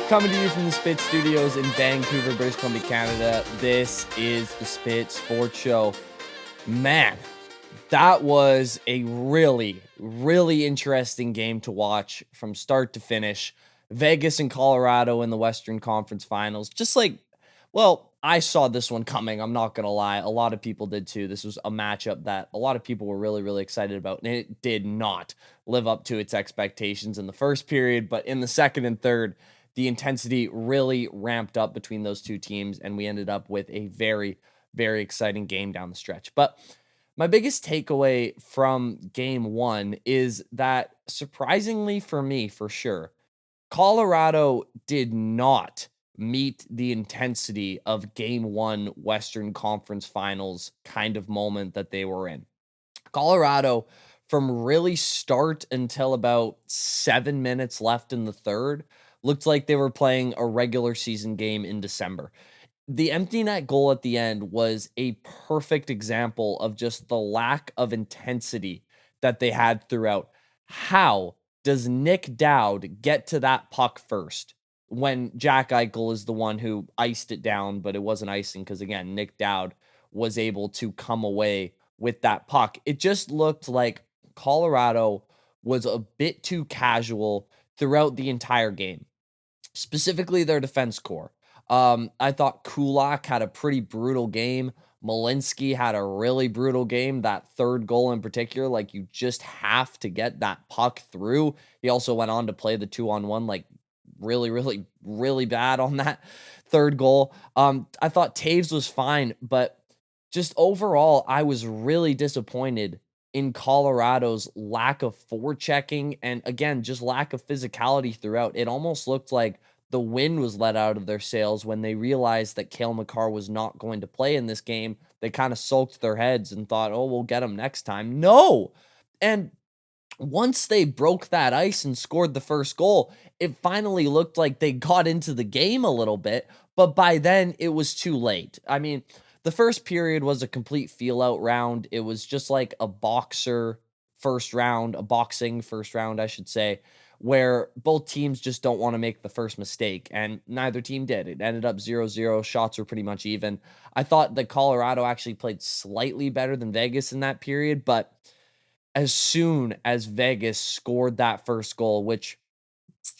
Coming to you from the Spit Studios in Vancouver, British Columbia, Canada. This is the Spit Sports Show. Man, that was a really, really interesting game to watch from start to finish. Vegas and Colorado in the Western Conference Finals. I saw this one coming. I'm not going to lie. A lot of people did too. This was a matchup that a lot of people were really, really excited about, and it did not live up to its expectations in the first period. But in the second and third, the intensity really ramped up between those two teams, and we ended up with a very, very exciting game down the stretch. But my biggest takeaway from game one is that, surprisingly for me, for sure, Colorado did not meet the intensity of game one Western Conference Finals kind of moment that they were in. Colorado, from really start until about 7 minutes left in the third, looked like they were playing a regular season game in December. The empty net goal at the end was a perfect example of just the lack of intensity that they had throughout. How does Nick Dowd get to that puck first when Jack Eichel is the one who iced it down, but it wasn't icing because, again, Nick Dowd was able to come away with that puck? It just looked like Colorado was a bit too casual throughout the entire game, specifically their defense core. I thought Kulak had a pretty brutal game. Malinsky had a really brutal game. That third goal in particular, like, you just have to get that puck through. He also went on to play the 2-on-1, like, really, really, really bad on that third goal. I thought Taves was fine, but just overall, I was really disappointed in Colorado's lack of forechecking and, again, just lack of physicality throughout. It almost looked like the wind was let out of their sails when they realized that Cale Makar was not going to play in this game. They kind of sulked their heads and thought, oh, we'll get him next time. No! And once they broke that ice and scored the first goal, it finally looked like they got into the game a little bit, but by then it was too late. I mean, the first period was a complete feel-out round. It was just like a boxing first round, I should say, where both teams just don't want to make the first mistake, and neither team did. It ended up 0-0. Shots were pretty much even. I thought that Colorado actually played slightly better than Vegas in that period, but as soon as Vegas scored that first goal, which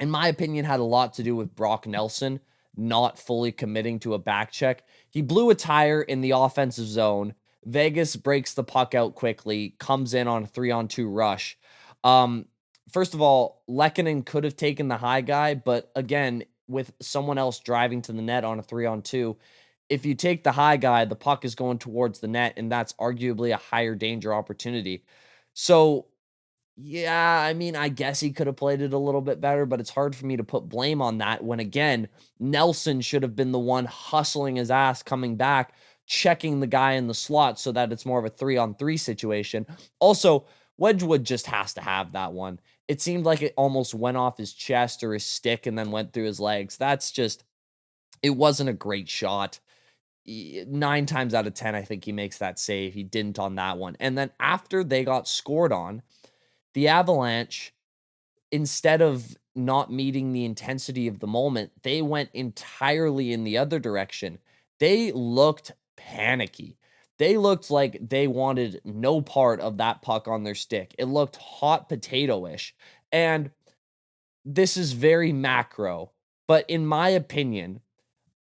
in my opinion had a lot to do with Brock Nelson not fully committing to a back check, he blew a tire in the offensive zone. Vegas breaks the puck out quickly, comes in on a 3-on-2 rush. First of all, Lehkonen could have taken the high guy, but again, with someone else driving to the net on a 3-on-2, if you take the high guy, the puck is going towards the net, and that's arguably a higher danger opportunity. So, yeah, I mean, I guess he could have played it a little bit better, but it's hard for me to put blame on that when, again, Nelson should have been the one hustling his ass coming back, checking the guy in the slot so that it's more of a 3-on-3 situation. Also, Wedgwood just has to have that one. It seemed like it almost went off his chest or his stick and then went through his legs. It wasn't a great shot. 9 times out of 10, I think he makes that save. He didn't on that one. And then after they got scored on, the Avalanche, instead of not meeting the intensity of the moment, they went entirely in the other direction. They looked panicky. They looked like they wanted no part of that puck on their stick. It looked hot potato-ish. And this is very macro, but in my opinion,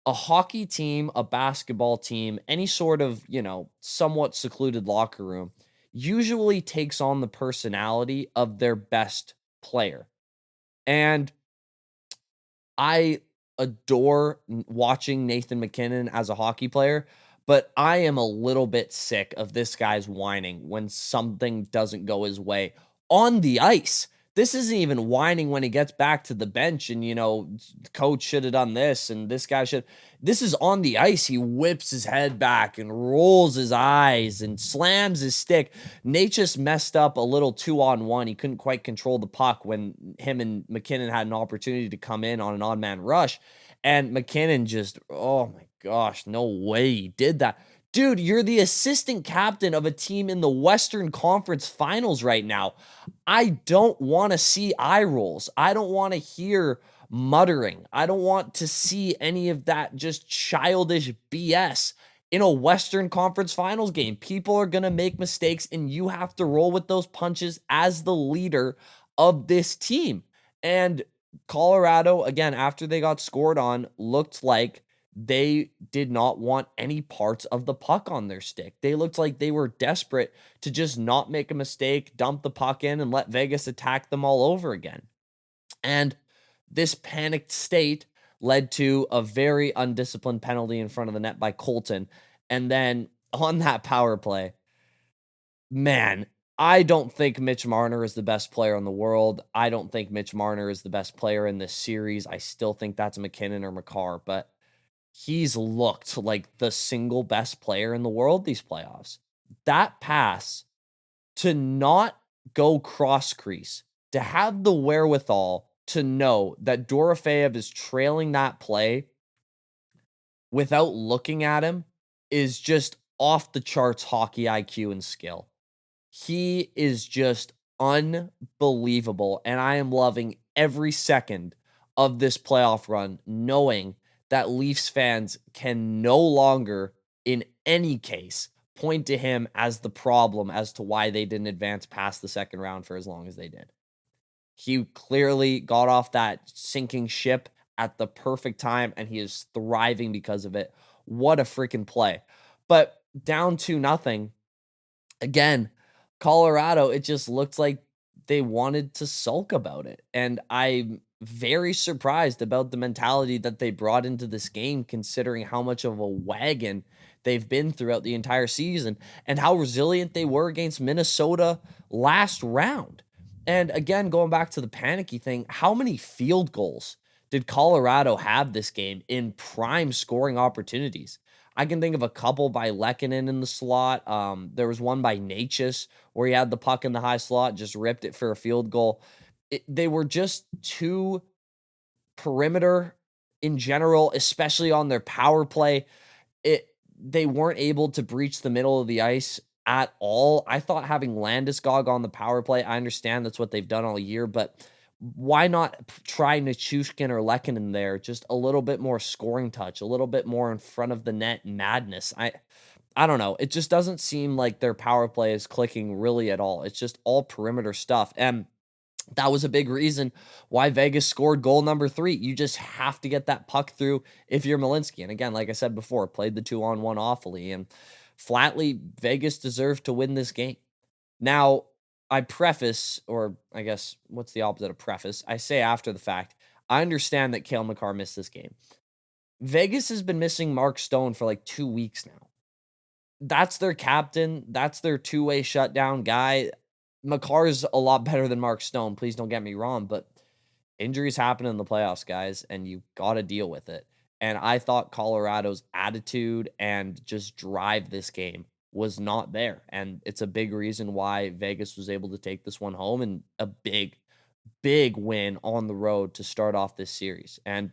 a hockey team, a basketball team, any sort of, somewhat secluded locker room usually takes on the personality of their best player. And I adore watching Nathan MacKinnon as a hockey player, but I am a little bit sick of this guy's whining when something doesn't go his way on the ice. This isn't even whining when he gets back to the bench and, coach should have done this and this guy should. This is on the ice. He whips his head back and rolls his eyes and slams his stick. Nate just messed up a little 2-on-1. He couldn't quite control the puck when him and MacKinnon had an opportunity to come in on an odd man rush. And MacKinnon just, oh my gosh, no way he did that. Dude, you're the assistant captain of a team in the Western Conference Finals right now. I don't want to see eye rolls. I don't want to hear muttering. I don't want to see any of that just childish BS. In a Western Conference Finals game, people are going to make mistakes, and you have to roll with those punches as the leader of this team. And Colorado, again, after they got scored on, looked like they did not want any parts of the puck on their stick. They looked like they were desperate to just not make a mistake, dump the puck in, and let Vegas attack them all over again. And this panicked state led to a very undisciplined penalty in front of the net by Colton. And then on that power play, man, I don't think Mitch Marner is the best player in the world. I don't think Mitch Marner is the best player in this series. I still think that's McKinnon or Makar, but he's looked like the single best player in the world these playoffs. That pass to not go cross crease, to have the wherewithal to know that Dorofeyev is trailing that play without looking at him is just off the charts hockey IQ and skill. He is just unbelievable, and I am loving every second of this playoff run, knowing that Leafs fans can no longer, in any case, point to him as the problem as to why they didn't advance past the second round for as long as they did. He clearly got off that sinking ship at the perfect time, and he is thriving because of it. What a freaking play. But down 2-0, again, Colorado, it just looked like they wanted to sulk about it. And I'm very surprised about the mentality that they brought into this game, considering how much of a wagon they've been throughout the entire season and how resilient they were against Minnesota last round. And again, going back to the panicky thing, how many field goals did Colorado have this game in prime scoring opportunities? I can think of a couple by Lehkonen in the slot. There was one by Natchez where he had the puck in the high slot, just ripped it for a field goal. They were just too perimeter in general, especially on their power play. They weren't able to breach the middle of the ice at all. I thought having Landeskog on the power play, I understand that's what they've done all year, but why not try Nichushkin or Lehkonen there? Just a little bit more scoring touch, a little bit more in front of the net madness. I don't know. It just doesn't seem like their power play is clicking really at all. It's just all perimeter stuff. And that was a big reason why Vegas scored goal number 3. You just have to get that puck through if you're Malinsky. And again, like I said before, played the 2-on-1 awfully. And flatly, Vegas deserved to win this game. Now, I preface, or I guess, what's the opposite of preface? I say after the fact, I understand that Cale Makar missed this game. Vegas has been missing Mark Stone for like 2 weeks now. That's their captain. That's their two-way shutdown guy. Makar's a lot better than Mark Stone. Please don't get me wrong, but injuries happen in the playoffs, guys, and you got to deal with it. And I thought Colorado's attitude and just drive this game was not there. And it's a big reason why Vegas was able to take this one home, and a big, big win on the road to start off this series. And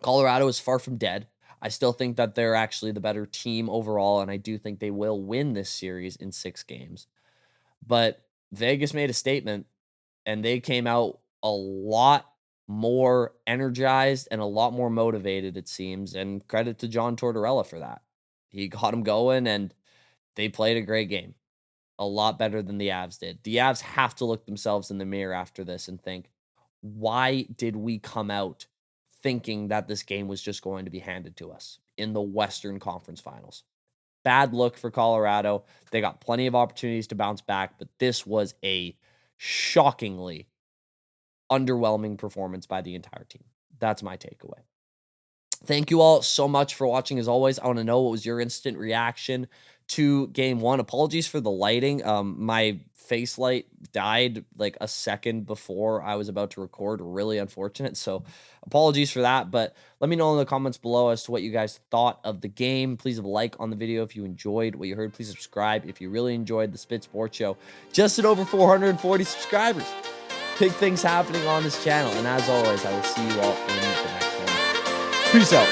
Colorado is far from dead. I still think that they're actually the better team overall, and I do think they will win this series in 6 games. But Vegas made a statement, and they came out a lot more energized and a lot more motivated, it seems, and credit to John Tortorella for that. He got them going, and they played a great game. A lot better than the Avs did. The Avs have to look themselves in the mirror after this and think, why did we come out thinking that this game was just going to be handed to us in the Western Conference Finals? Bad look for Colorado. They got plenty of opportunities to bounce back, but this was a shockingly underwhelming performance by the entire team. That's my takeaway. Thank you all so much for watching. As always, I want to know what was your instant reaction to game 1. Apologies for the lighting. My face light died like a second before I was about to record. Really unfortunate. So apologies for that. But let me know in the comments below as to what you guys thought of the game. Please leave a like on the video if you enjoyed what you heard. Please subscribe if you really enjoyed the Spit Sports Show. Just at over 440 subscribers. Big things happening on this channel. And as always, I will see you all in the next one. Peace out.